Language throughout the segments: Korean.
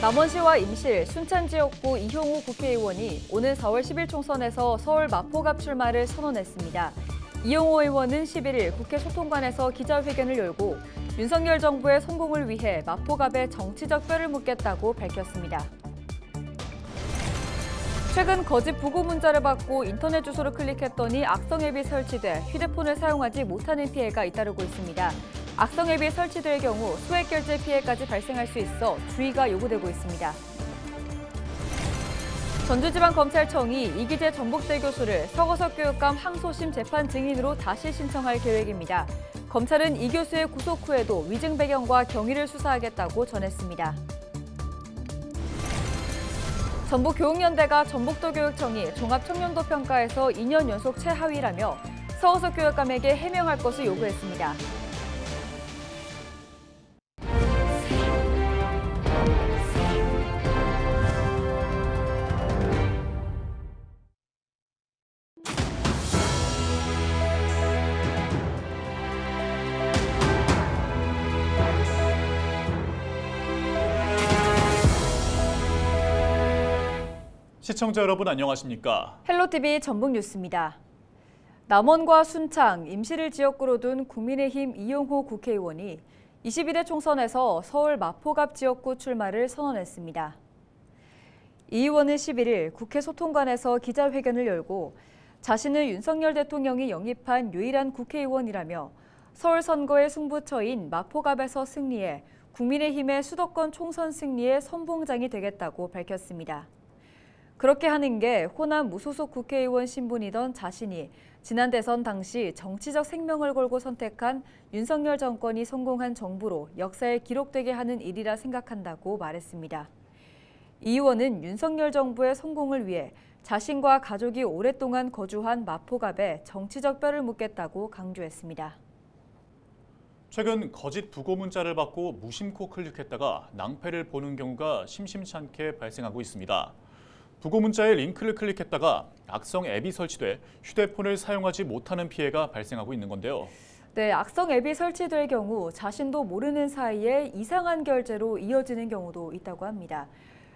남원시와 임실, 순천지역구 이형우 국회의원이 오는 4월 10일 총선에서 서울 마포갑 출마를 선언했습니다. 이형우 의원은 11일 국회 소통관에서 기자회견을 열고 윤석열 정부의 성공을 위해 마포갑에 정치적 뼈를 묻겠다고 밝혔습니다. 최근 거짓 부고 문자를 받고 인터넷 주소를 클릭했더니 악성 앱이 설치돼 휴대폰을 사용하지 못하는 피해가 잇따르고 있습니다. 악성 앱이 설치될 경우 소액 결제 피해까지 발생할 수 있어 주의가 요구되고 있습니다. 전주지방검찰청이 이기재 전북대 교수를 서거석 교육감 항소심 재판 증인으로 다시 신청할 계획입니다. 검찰은 이 교수의 구속 후에도 위증 배경과 경위를 수사하겠다고 전했습니다. 전북교육연대가 전북도교육청이 종합청년도 평가에서 2년 연속 최하위라며 서거석 교육감에게 해명할 것을 요구했습니다. 시청자 여러분 안녕하십니까? 헬로티비 전북뉴스입니다. 남원과 순창, 임실을 지역구로 둔 국민의힘 이형우 국회의원이 22대 총선에서 서울 마포갑 지역구 출마를 선언했습니다. 이 의원은 11일 국회 소통관에서 기자회견을 열고 자신은 윤석열 대통령이 영입한 유일한 국회의원이라며 서울 선거의 승부처인 마포갑에서 승리해 국민의힘의 수도권 총선 승리의 선봉장이 되겠다고 밝혔습니다. 그렇게 하는 게 호남 무소속 국회의원 신분이던 자신이 지난 대선 당시 정치적 생명을 걸고 선택한 윤석열 정권이 성공한 정부로 역사에 기록되게 하는 일이라 생각한다고 말했습니다. 이 의원은 윤석열 정부의 성공을 위해 자신과 가족이 오랫동안 거주한 마포갑에 정치적 뼈를 묻겠다고 강조했습니다. 최근 거짓 부고 문자를 받고 무심코 클릭했다가 낭패를 보는 경우가 심심치 않게 발생하고 있습니다. 부고 문자에 링크를 클릭했다가 악성 앱이 설치돼 휴대폰을 사용하지 못하는 피해가 발생하고 있는 건데요. 네, 악성 앱이 설치될 경우 자신도 모르는 사이에 이상한 결제로 이어지는 경우도 있다고 합니다.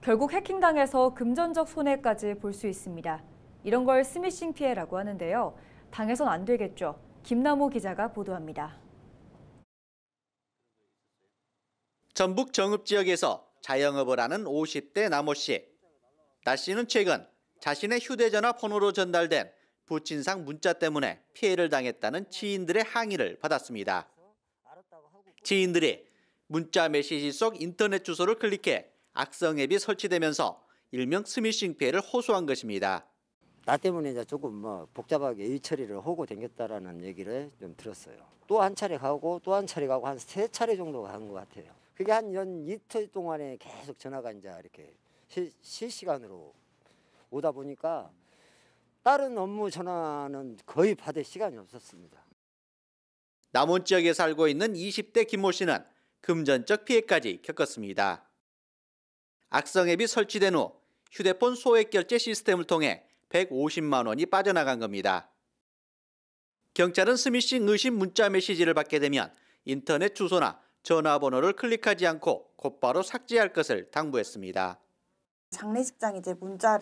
결국 해킹당해서 금전적 손해까지 볼 수 있습니다. 이런 걸 스미싱 피해라고 하는데요. 당해선 안 되겠죠. 김남호 기자가 보도합니다. 전북 정읍 지역에서 자영업을 하는 50대 남호 씨. 나 씨는 최근 자신의 휴대전화 번호로 전달된 부친상 문자 때문에 피해를 당했다는 지인들의 항의를 받았습니다. 지인들이 문자 메시지 속 인터넷 주소를 클릭해 악성 앱이 설치되면서 일명 스미싱 피해를 호소한 것입니다. 나 때문에 이제 조금 복잡하게 일 처리를 하고 댕겼다라는 얘기를 좀 들었어요. 또 한 차례 가고 또 한 차례 가고 한 3차례 정도 간 것 같아요. 그게 한 이틀 동안에 계속 전화가 이제 이렇게 실시간으로 오다 보니까 다른 업무 전화는 거의 받을 시간이 없었습니다. 남원 지역에 살고 있는 20대 김모 씨는 금전적 피해까지 겪었습니다. 악성 앱이 설치된 후 휴대폰 소액 결제 시스템을 통해 150만 원이 빠져나간 겁니다. 경찰은 스미싱 의심 문자 메시지를 받게 되면 인터넷 주소나 전화번호를 클릭하지 않고 곧바로 삭제할 것을 당부했습니다. 장례식장 이제 문자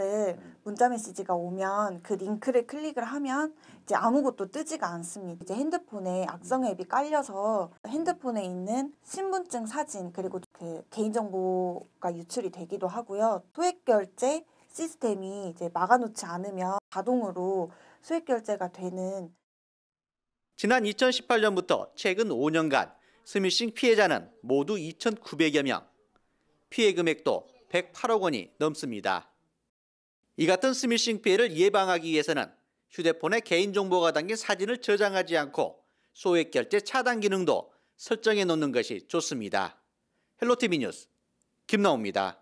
메시지가 오면 그 링크를 클릭을 하면 이제 아무것도 뜨지가 않습니다. 이제 핸드폰에 악성 앱이 깔려서 핸드폰에 있는 신분증 사진 그리고 그 개인정보가 유출이 되기도 하고요. 소액 결제 시스템이 이제 막아놓지 않으면 자동으로 소액 결제가 되는. 지난 2018년부터 최근 5년간 스미싱 피해자는 모두 2,900여 명. 피해 금액도 108억 원이 넘습니다. 이 같은 스미싱 피해를 예방하기 위해서는 휴대폰에 개인정보가 담긴 사진을 저장하지 않고 소액 결제 차단 기능도 설정해 놓는 것이 좋습니다. 헬로티비 뉴스 김나호입니다.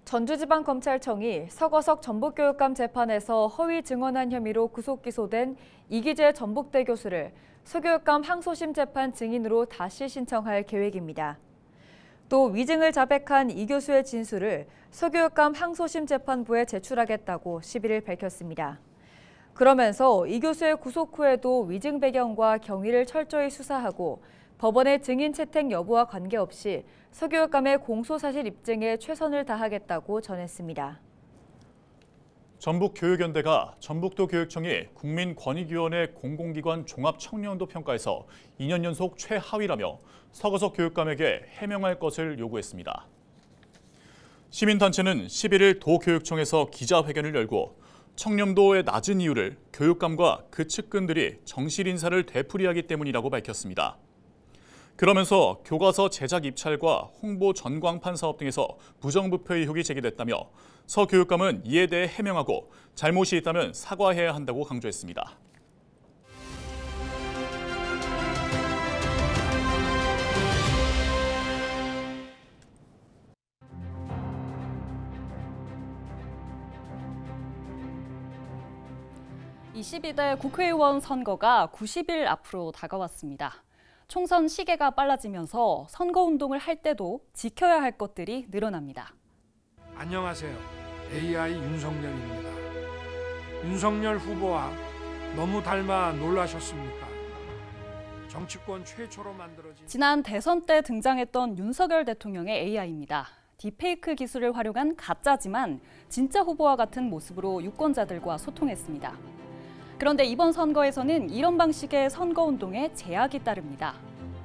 전주지방검찰청이 서거석 전북교육감 재판에서 허위 증언한 혐의로 구속 기소된 이기재 전북대 교수를 서교육감 항소심 재판 증인으로 다시 신청할 계획입니다. 또 위증을 자백한 이 교수의 진술을 서교육감 항소심 재판부에 제출하겠다고 11일 밝혔습니다. 그러면서 이 교수의 구속 후에도 위증 배경과 경위를 철저히 수사하고 법원의 증인 채택 여부와 관계없이 서 교육감의 공소사실 입증에 최선을 다하겠다고 전했습니다. 전북교육연대가 전북도교육청이 국민권익위원회 공공기관 종합청년도 평가에서 2년 연속 최하위라며 서거석 교육감에게 해명할 것을 요구했습니다. 시민단체는 11일 도교육청에서 기자회견을 열고 청렴도의 낮은 이유를 교육감과 그 측근들이 정실 인사를 되풀이하기 때문이라고 밝혔습니다. 그러면서 교과서 제작 입찰과 홍보 전광판 사업 등에서 부정부패 의혹이 제기됐다며 서 교육감은 이에 대해 해명하고 잘못이 있다면 사과해야 한다고 강조했습니다. (22대) 국회의원 선거가 90일 앞으로 다가왔습니다. 총선 시계가 빨라지면서 선거운동을 할 때도 지켜야 할 것들이 늘어납니다. 안녕하세요. AI 윤석열입니다. 윤석열 후보와 너무 닮아 놀라셨습니까? 정치권 최초로 만들어진 지난 대선 때 등장했던 윤석열 대통령의 AI입니다. 딥페이크 기술을 활용한 가짜지만 진짜 후보와 같은 모습으로 유권자들과 소통했습니다. 그런데 이번 선거에서는 이런 방식의 선거운동에 제약이 따릅니다.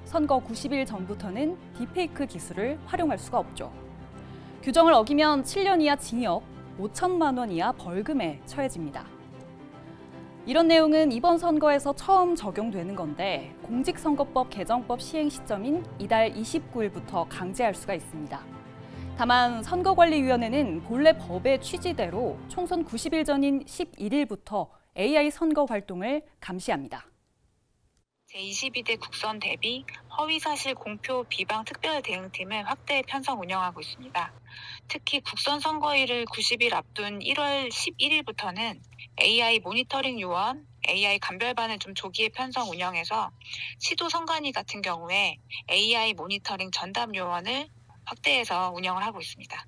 선거 90일 전부터는 딥페이크 기술을 활용할 수가 없죠. 규정을 어기면 7년 이하 징역, 5천만 원 이하 벌금에 처해집니다. 이런 내용은 이번 선거에서 처음 적용되는 건데 공직선거법 개정법 시행 시점인 이달 29일부터 강제할 수가 있습니다. 다만 선거관리위원회는 본래 법의 취지대로 총선 90일 전인 11일부터 AI 선거 활동을 감시합니다. 제22대 국선 대비 허위사실 공표 비방 특별대응팀을 확대 편성 운영하고 있습니다. 특히 국선 선거일을 90일 앞둔 1월 11일부터는 AI 모니터링 요원, AI 감별반을 좀 조기에 편성 운영해서 시도 선관위 같은 경우에 AI 모니터링 전담 요원을 확대해서 운영을 하고 있습니다.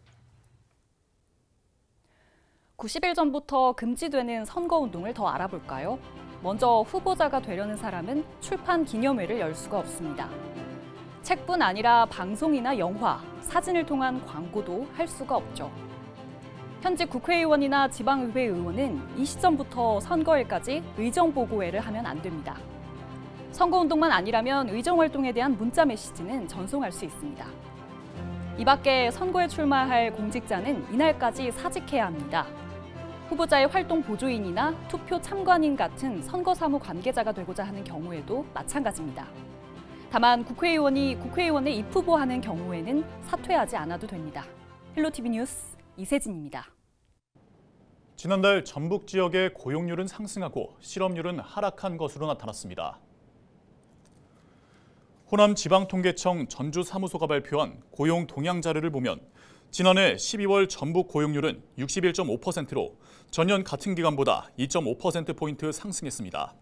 90일 전부터 금지되는 선거운동을 더 알아볼까요? 먼저 후보자가 되려는 사람은 출판 기념회를 열 수가 없습니다. 책뿐 아니라 방송이나 영화, 사진을 통한 광고도 할 수가 없죠. 현직 국회의원이나 지방의회 의원은 이 시점부터 선거일까지 의정보고회를 하면 안 됩니다. 선거운동만 아니라면 의정활동에 대한 문자 메시지는 전송할 수 있습니다. 이 밖에 선거에 출마할 공직자는 이날까지 사직해야 합니다. 후보자의 활동 보조인이나 투표 참관인 같은 선거 사무 관계자가 되고자 하는 경우에도 마찬가지입니다. 다만 국회의원의 입후보하는 경우에는 사퇴하지 않아도 됩니다. 헬로티비 뉴스 이세진입니다. 지난달 전북 지역의 고용률은 상승하고 실업률은 하락한 것으로 나타났습니다. 호남지방통계청 전주사무소가 발표한 고용 동향 자료를 보면 지난해 12월 전북 고용률은 61.5%로 전년 같은 기간보다 2.5%포인트 상승했습니다.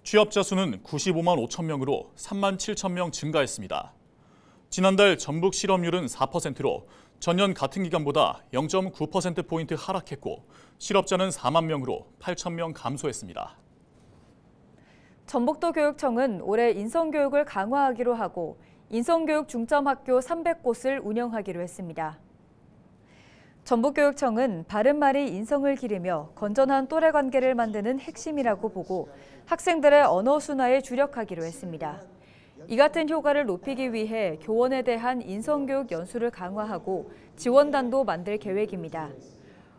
취업자 수는 95만 5천 명으로 3만 7천 명 증가했습니다. 지난달 전북 실업률은 4%로 전년 같은 기간보다 0.9%포인트 하락했고 실업자는 4만 명으로 8천 명 감소했습니다. 전북도교육청은 올해 인성교육을 강화하기로 하고 인성교육 중점학교 300곳을 운영하기로 했습니다. 전북교육청은 바른말이 인성을 기르며 건전한 또래 관계를 만드는 핵심이라고 보고 학생들의 언어 순화에 주력하기로 했습니다. 이 같은 효과를 높이기 위해 교원에 대한 인성교육 연수를 강화하고 지원단도 만들 계획입니다.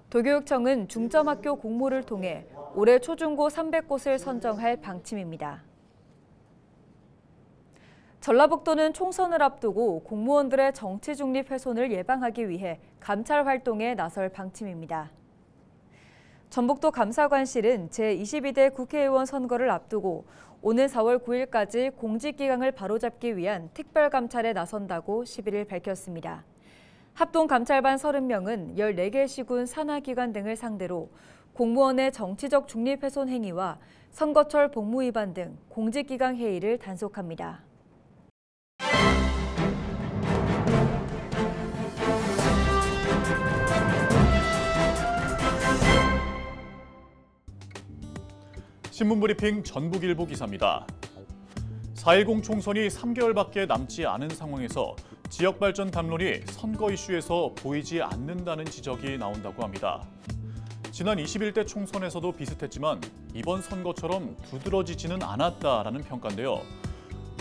도교육청은 중점학교 공모를 통해 올해 초중고 300곳을 선정할 방침입니다. 전라북도는 총선을 앞두고 공무원들의 정치 중립 훼손을 예방하기 위해 감찰 활동에 나설 방침입니다. 전북도 감사관실은 제22대 국회의원 선거를 앞두고 오는 4월 9일까지 공직기강을 바로잡기 위한 특별감찰에 나선다고 11일 밝혔습니다. 합동감찰반 30명은 14개 시군 산하기관 등을 상대로 공무원의 정치적 중립 훼손 행위와 선거철 복무 위반 등 공직기강 해이를 단속합니다. 신문브리핑 전북일보 기사입니다. 4.10 총선이 3개월밖에 남지 않은 상황에서 지역 발전 담론이 선거 이슈에서 보이지 않는다는 지적이 나온다고 합니다. 지난 21대 총선에서도 비슷했지만 이번 선거처럼 두드러지지는 않았다라는 평가인데요.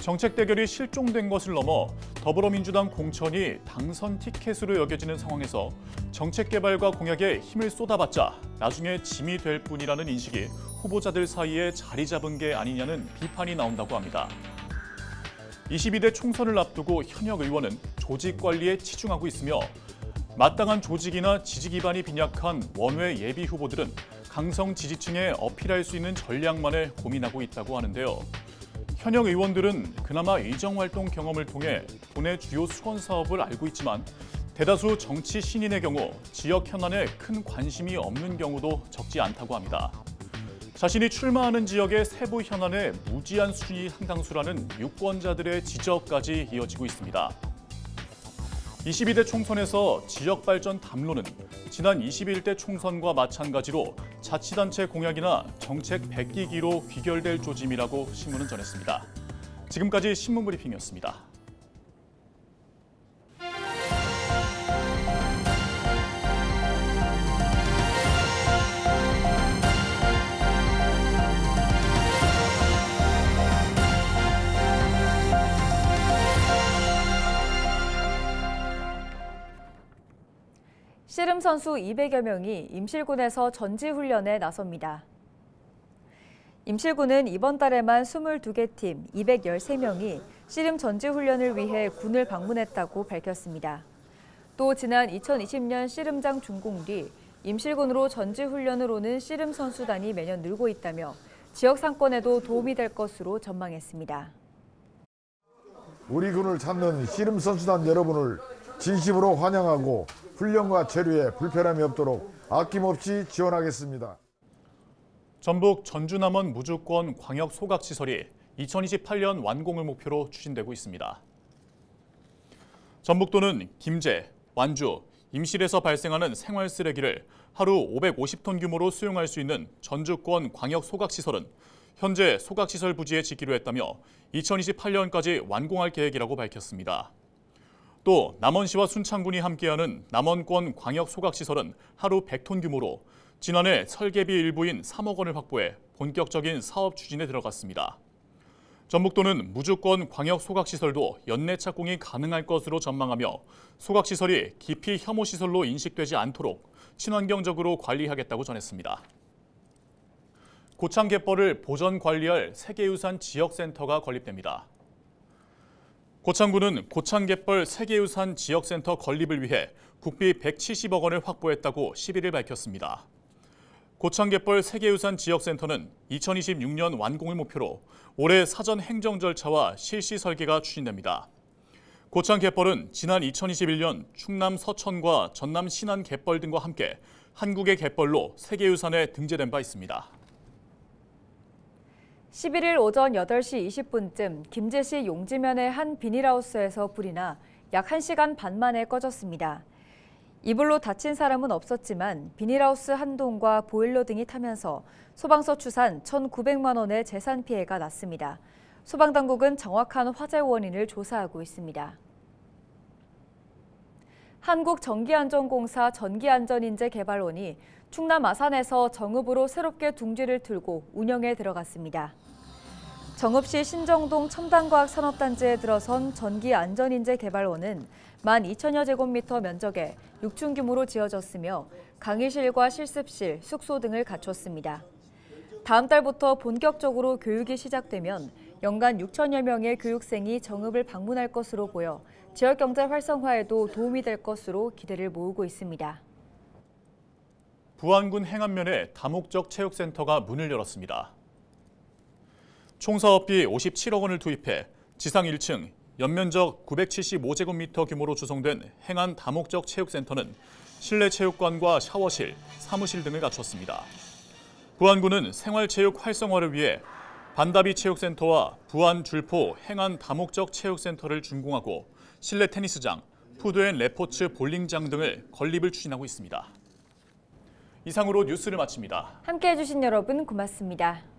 정책 대결이 실종된 것을 넘어 더불어민주당 공천이 당선 티켓으로 여겨지는 상황에서 정책 개발과 공약에 힘을 쏟아봤자 나중에 짐이 될 뿐이라는 인식이 후보자들 사이에 자리 잡은 게 아니냐는 비판이 나온다고 합니다. 22대 총선을 앞두고 현역 의원은 조직 관리에 치중하고 있으며 마땅한 조직이나 지지 기반이 빈약한 원외 예비 후보들은 강성 지지층에 어필할 수 있는 전략만을 고민하고 있다고 하는데요. 현역 의원들은 그나마 의정활동 경험을 통해 본의 주요 수건 사업을 알고 있지만 대다수 정치 신인의 경우 지역 현안에 큰 관심이 없는 경우도 적지 않다고 합니다. 자신이 출마하는 지역의 세부 현안에 무지한 수준이 상당수라는 유권자들의 지적까지 이어지고 있습니다. 22대 총선에서 지역 발전 담론은 지난 21대 총선과 마찬가지로 자치단체 공약이나 정책 베끼기로 귀결될 조짐이라고 신문은 전했습니다. 지금까지 신문브리핑이었습니다. 씨름 선수 200여 명이 임실군에서 전지훈련에 나섭니다. 임실군은 이번 달에만 22개 팀 213명이 씨름 전지훈련을 위해 군을 방문했다고 밝혔습니다. 또 지난 2020년 씨름장 준공 뒤 임실군으로 전지훈련을 오는 씨름 선수단이 매년 늘고 있다며 지역 상권에도 도움이 될 것으로 전망했습니다. 우리 군을 찾는 씨름 선수단 여러분을 진심으로 환영하고 훈련과 체류에 불편함이 없도록 아낌없이 지원하겠습니다. 전북 전주남원 무주권 광역 소각시설이 2028년 완공을 목표로 추진되고 있습니다. 전북도는 김제, 완주, 임실에서 발생하는 생활 쓰레기를 하루 550톤 규모로 수용할 수 있는 전주권 광역 소각시설은 현재 소각시설 부지에 짓기로 했다며 2028년까지 완공할 계획이라고 밝혔습니다. 또 남원시와 순창군이 함께하는 남원권 광역소각시설은 하루 100톤 규모로 지난해 설계비 일부인 3억 원을 확보해 본격적인 사업 추진에 들어갔습니다. 전북도는 무주권 광역소각시설도 연내 착공이 가능할 것으로 전망하며 소각시설이 기피 혐오시설로 인식되지 않도록 친환경적으로 관리하겠다고 전했습니다. 고창 갯벌을 보전 관리할 세계유산 지역센터가 건립됩니다. 고창군은 고창갯벌 세계유산 지역센터 건립을 위해 국비 170억 원을 확보했다고 11일 밝혔습니다. 고창갯벌 세계유산 지역센터는 2026년 완공을 목표로 올해 사전 행정 절차와 실시 설계가 추진됩니다. 고창갯벌은 지난 2021년 충남 서천과 전남 신안 갯벌 등과 함께 한국의 갯벌로 세계유산에 등재된 바 있습니다. 11일 오전 8시 20분쯤 김제시 용지면의 한 비닐하우스에서 불이 나 약 1시간 반 만에 꺼졌습니다. 이불로 다친 사람은 없었지만 비닐하우스 한 동과 보일러 등이 타면서 소방서 추산 1,900만 원의 재산 피해가 났습니다. 소방당국은 정확한 화재 원인을 조사하고 있습니다. 한국전기안전공사 전기안전인재개발원이 충남 아산에서 정읍으로 새롭게 둥지를 틀고 운영에 들어갔습니다. 정읍시 신정동 첨단과학산업단지에 들어선 전기안전인재개발원은 12,000여 제곱미터 면적에 6층 규모로 지어졌으며 강의실과 실습실, 숙소 등을 갖췄습니다. 다음 달부터 본격적으로 교육이 시작되면 연간 6,000여 명의 교육생이 정읍을 방문할 것으로 보여 지역경제 활성화에도 도움이 될 것으로 기대를 모으고 있습니다. 부안군 행안면에 다목적 체육센터가 문을 열었습니다. 총사업비 57억 원을 투입해 지상 1층, 연면적 975제곱미터 규모로 구성된 행안 다목적 체육센터는 실내 체육관과 샤워실, 사무실 등을 갖췄습니다. 부안군은 생활체육 활성화를 위해 반다비 체육센터와 부안 줄포 행안 다목적 체육센터를 준공하고 실내 테니스장, 푸드앤 레포츠 볼링장 등을 건립을 추진하고 있습니다. 이상으로 뉴스를 마칩니다. 함께해 주신 여러분 고맙습니다.